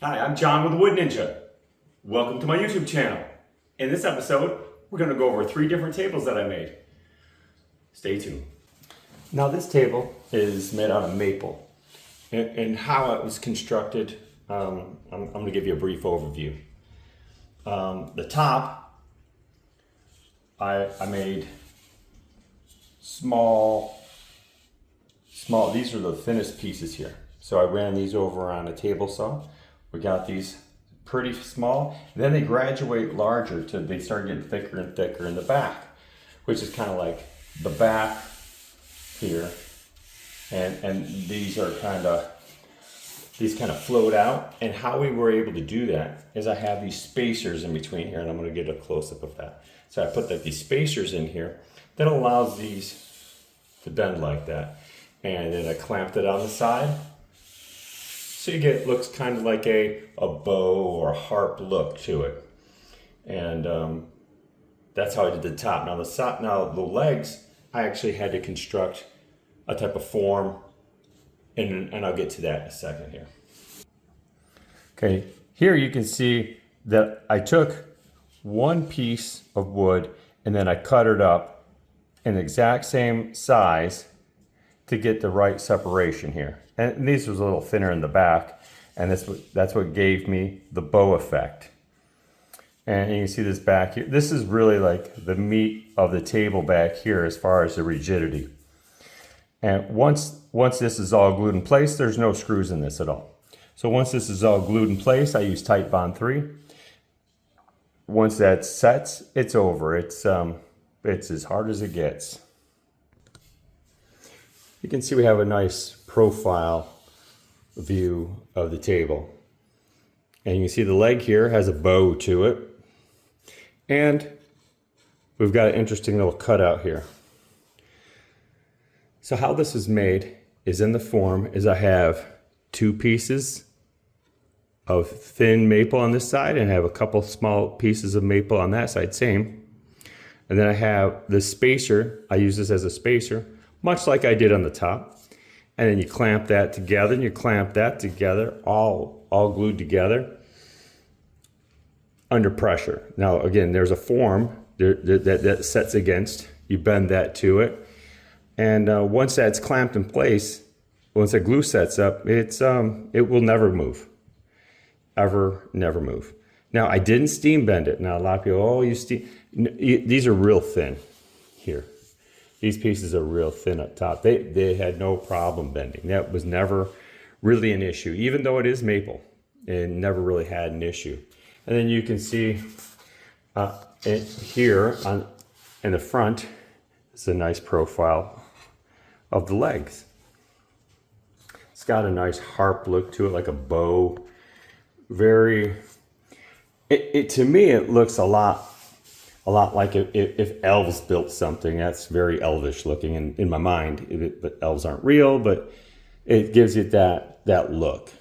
Hi, I'm John with the Wood Ninja. Welcome to my YouTube channel. In this episode, we're going to go over 3 different tables that I made. Stay tuned. Now this table is made out of maple. And how it was constructed, I'm going to give you a brief overview. The top, I made small, these are the thinnest pieces here. So I ran these over on a table saw. We got these pretty small, and then they graduate larger till they start getting thicker and thicker in the back, which is kind of like the back here. And these are these kind of float out. And how we were able to do that is I have these spacers in between here, and I'm going to get a close-up of that. So I put these spacers in here that allows these to bend like that. And then I clamped it on the side. So you get, looks kind of like a bow or a harp look to it. And that's how I did the top. Now the legs, I actually had to construct a type of form, and I'll get to that in a second here. Okay, here you can see that I took one piece of wood and then I cut it up in the exact same size to get the right separation here. And these was a little thinner in the back, and that's what gave me the bow effect. And you can see this back here. This is really like the meat of the table back here as far as the rigidity. And once this is all glued in place, there's no screws in this at all. So once this is all glued in place, I use Titebond 3. Once that sets, it's over. It's as hard as it gets. You can see we have a nice profile view of the table. And you can see the leg here has a bow to it. And we've got an interesting little cutout here. So how this is made is in the form is I have 2 pieces of thin maple on this side, and I have a couple small pieces of maple on that side, same. And then I have the spacer. I use this as a spacer, much like I did on the top. And then you clamp that together, and you clamp that together, all glued together under pressure. Now again, there's a form that sets against. You bend that to it. And once that's clamped in place, once the glue sets up, it will never move. Ever, never move. Now, I didn't steam bend it. Now, a lot of people, oh, you steam. These are real thin here. These pieces are real thin up top. They had no problem bending. That was never really an issue. Even though it is maple, it never really had an issue. And then you can see here in the front, it's a nice profile of the legs. It's got a nice harp look to it, like a bow. To me, it looks a lot like if elves built something. That's very elvish looking in my mind. But elves aren't real, but it gives it that look.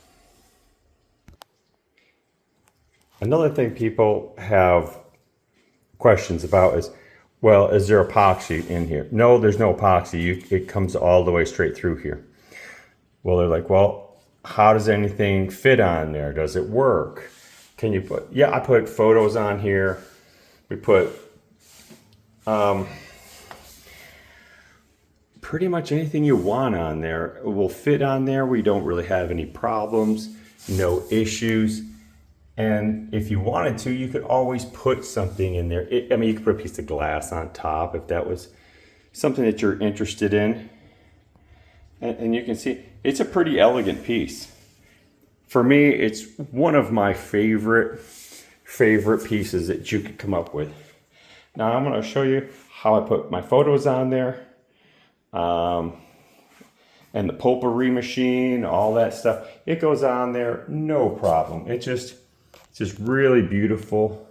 Another thing people have questions about is, well, is there epoxy in here? No, there's no epoxy. It comes all the way straight through here. Well, they're like, well, how does anything fit on there? Does it work? Can you put, yeah, I put photos on here. We put pretty much anything you want on there will fit on there. We don't really have any problems, no issues. And if you wanted to, you could always put something in there. I mean, you could put a piece of glass on top if that was something that you're interested in. And you can see it's a pretty elegant piece. For me, it's one of my favorite pieces that you could come up with. Now I'm going to show you how I put my photos on there, and the pulpery machine, all that stuff. It goes on there, no problem. It's just really beautiful.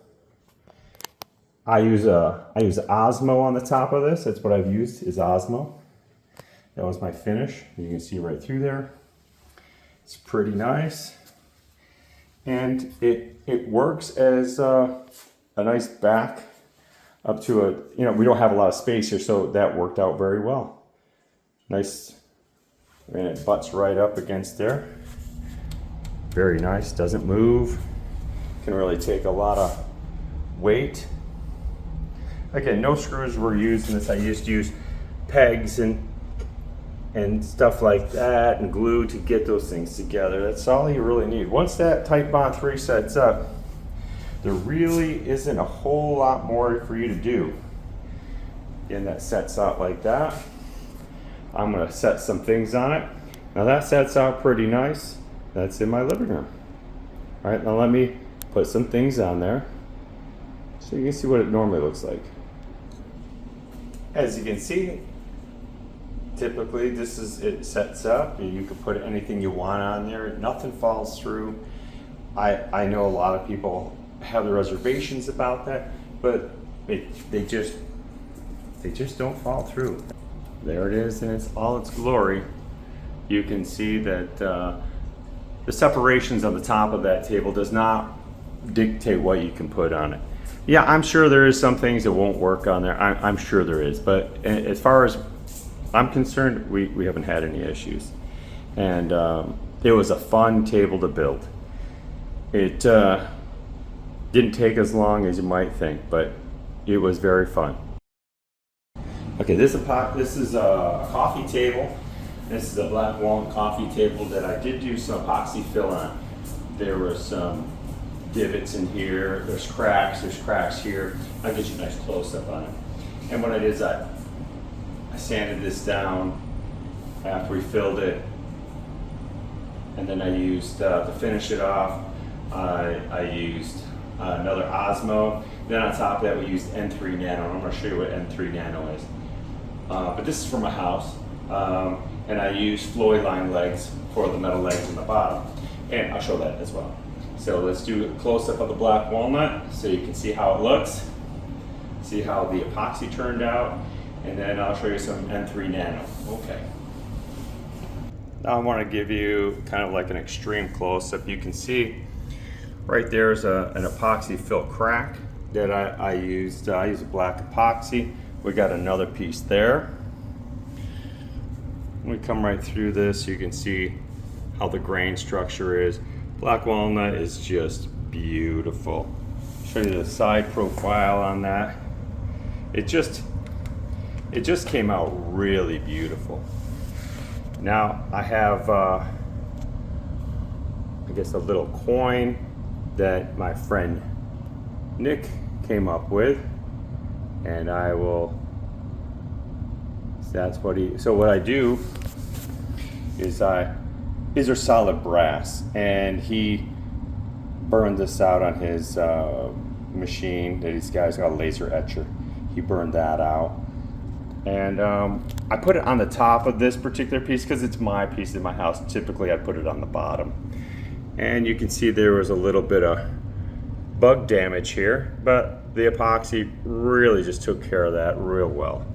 I use Osmo on the top of this. That's what I've used, is Osmo. That was my finish. You can see right through there. It's pretty nice. And it works as a nice back up to we don't have a lot of space here, so that worked out very well. Nice, and it butts right up against there. Very nice, doesn't move. Can really take a lot of weight. Again, no screws were used in this. I used to use pegs and stuff like that and glue to get those things together. That's all you really need. Once that Titebond 3 sets up, there really isn't a whole lot more for you to do. Again, that sets out like that. I'm gonna set some things on it. Now that sets out pretty nice. That's in my living room. All right, now let me put some things on there so you can see what it normally looks like. As you can see, typically it sets up. You can put anything you want on there. Nothing falls through. I know a lot of people have the reservations about that, but they just don't fall through. There it is in all its glory. You can see that the separations on the top of that table does not dictate what you can put on it. Yeah, I'm sure there is some things that won't work on there. I'm sure there is, but as far as I'm concerned, we haven't had any issues. And it was a fun table to build. It didn't take as long as you might think, but it was very fun. Okay, this is a coffee table. This is a Black Walnut coffee table that I did do some epoxy fill on. There were some divots in here, there's cracks here. I'll get you a nice close-up on it. And what I did is I sanded this down after we filled it, and then I used, to finish it off, I used another Osmo. Then on top of that we used N3 Nano. I'm going to show you what N3 Nano is. But this is for my house. And I used Floyd line legs for the metal legs in the bottom. And I'll show that as well. So let's do a close-up of the Black Walnut so you can see how it looks, see how the epoxy turned out, and then I'll show you some N3 Nano. Okay. Now I want to give you kind of like an extreme close-up. You can see right there's an epoxy fill crack that I used. I used a black epoxy. We got another piece there. When we come right through this, you can see how the grain structure is. Black Walnut is just beautiful. Show you the side profile on that. It just came out really beautiful. Now I have, I guess, a little coin that my friend Nick came up with, and I will. That's what he. So what I do is these are solid brass, and he burned this out on his machine that he's got. He's got a laser etcher. He burned that out, and I put it on the top of this particular piece because it's my piece in my house. Typically I put it on the bottom, and you can see there was a little bit of bug damage here, but the epoxy really just took care of that real well.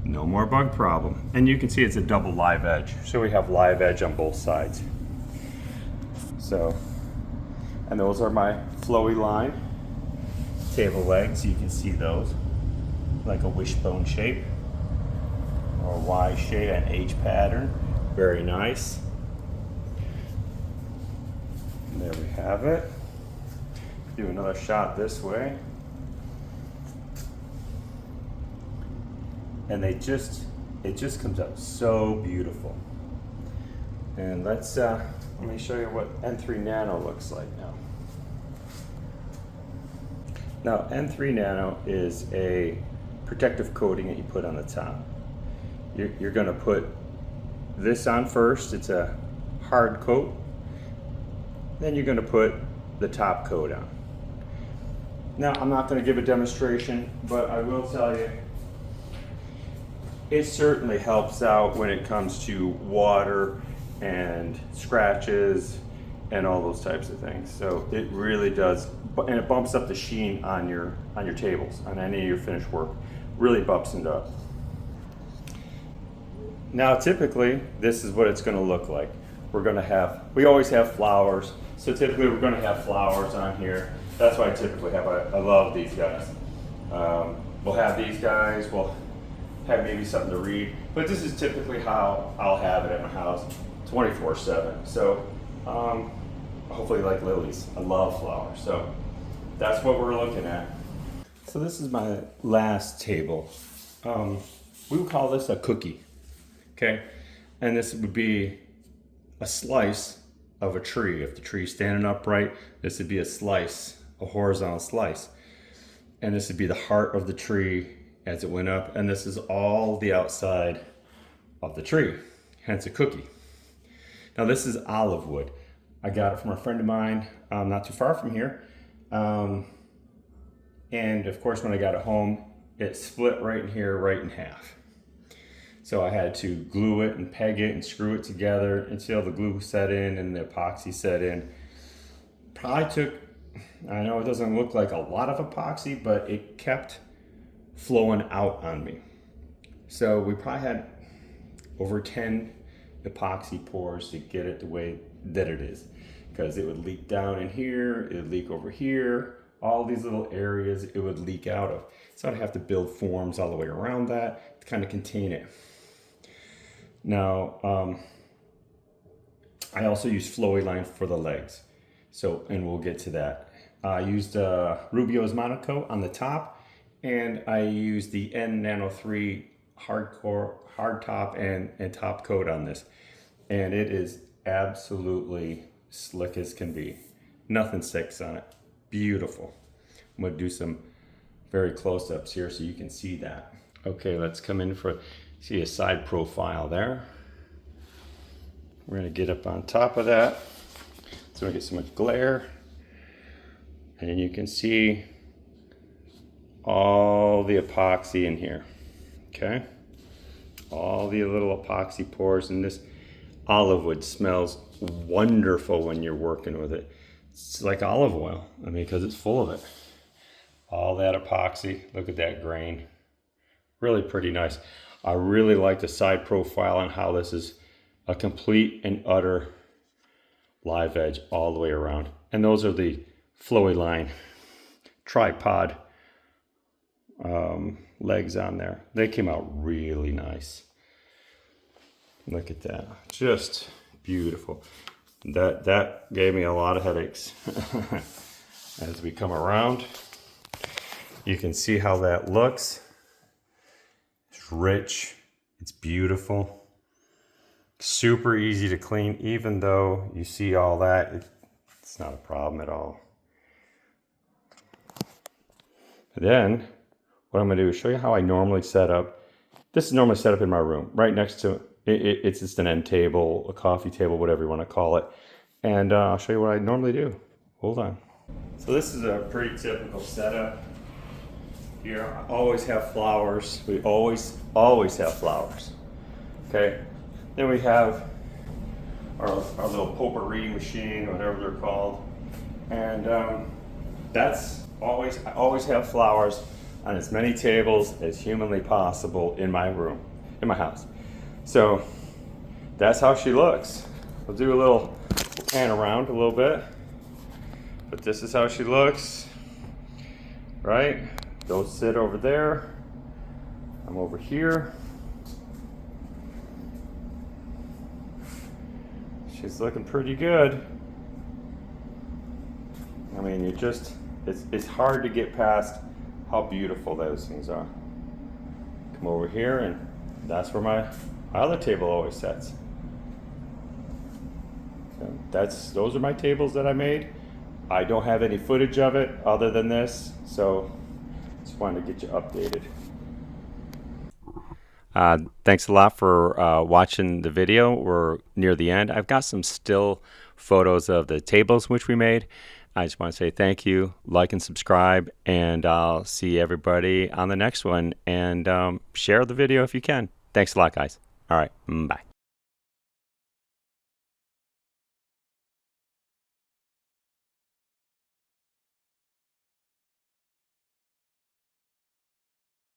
No more bug problem. And you can see it's a double live edge. So we have live edge on both sides. So, and those are my flowy line table legs. You can see those like a wishbone shape or a Y shape and H pattern. Very nice. And there we have it. Do another shot this way. And it just comes out so beautiful. And let me show you what N3 Nano looks like now. Now N3 Nano is a protective coating that you put on the top. You're going to put this on first. It's a hard coat. Then you're going to put the top coat on. Now I'm not going to give a demonstration, but I will tell you it certainly helps out when it comes to water and scratches and all those types of things. So it really does, and it bumps up the sheen on your tables, on any of your finished work. Really bumps it up. Now typically this is what it's going to look like. We always have flowers, so typically we're going to have flowers on here. That's why I typically have. I love these guys. We'll have these guys. We'll have maybe something to read, but this is typically how I'll have it at my house 24/7. So I'll hopefully like lilies. I love flowers. So that's what we're looking at. So this is my last table. We would call this a cookie, okay? And this would be a slice of a tree. If the tree's standing upright, this would be a slice, a horizontal slice. And this would be the heart of the tree as it went up. And this is all the outside of the tree, hence a cookie. Now this is olive wood. I got it from a friend of mine, not too far from here. And of course, when I got it home, it split right in here, right in half. So I had to glue it and peg it and screw it together until the glue set in and the epoxy set in. Probably took, I know it doesn't look like a lot of epoxy, but it kept flowing out on me. So we probably had over 10 epoxy pours to get it the way that it is. Because it would leak down in here, it would leak over here, all these little areas it would leak out of. So I'd have to build forms all the way around that to kind of contain it. Now, I also use flowy line for the legs. So, and we'll get to that. I used Rubio's Monocoat on the top, and I used the N Nano 3 hard top and top coat on this. And it is absolutely slick as can be. Nothing sticks on it. Beautiful. I'm gonna do some very close-ups here so you can see that. Okay, let's come in for, see a side profile there. We're gonna get up on top of that so we don't get so much glare. And you can see all the epoxy in here, okay? All the little epoxy pores, and this olive wood smells wonderful when you're working with it. It's like olive oil, I mean, because it's full of it. All that epoxy, look at that grain. Really pretty nice. I really like the side profile and how this is a complete and utter live edge all the way around. And those are the flowy line tripod legs on there. They came out really nice. Look at that, just beautiful. That gave me a lot of headaches. As we come around, you can see how that looks. It's rich, it's beautiful, super easy to clean. Even though you see all that, it's not a problem at all. And then what I'm gonna do is show you how I normally set up. This is normally set up in my room, right next to it's just an end table, a coffee table, whatever you want to call it. And I'll show you what I normally do. Hold on. So this is a pretty typical setup. Here, I always have flowers. We always have flowers. Okay. Then we have our little potpourri machine, whatever they're called. And that's always, I always have flowers on as many tables as humanly possible in my room, in my house. So that's how she looks. We'll do a little pan around a little bit, but this is how she looks, right? Those sit over there. I'm over here. She's looking pretty good. I mean, it's hard to get past how beautiful those things are. Come over here, and that's where my other table always sits. So those are my tables that I made. I don't have any footage of it other than this, so just wanted to get you updated. Thanks a lot for watching the video. We're near the end. I've got some still photos of the tables which we made. I just want to say thank you, like and subscribe, and I'll see everybody on the next one. And share the video if you can. Thanks a lot, guys. All right, bye.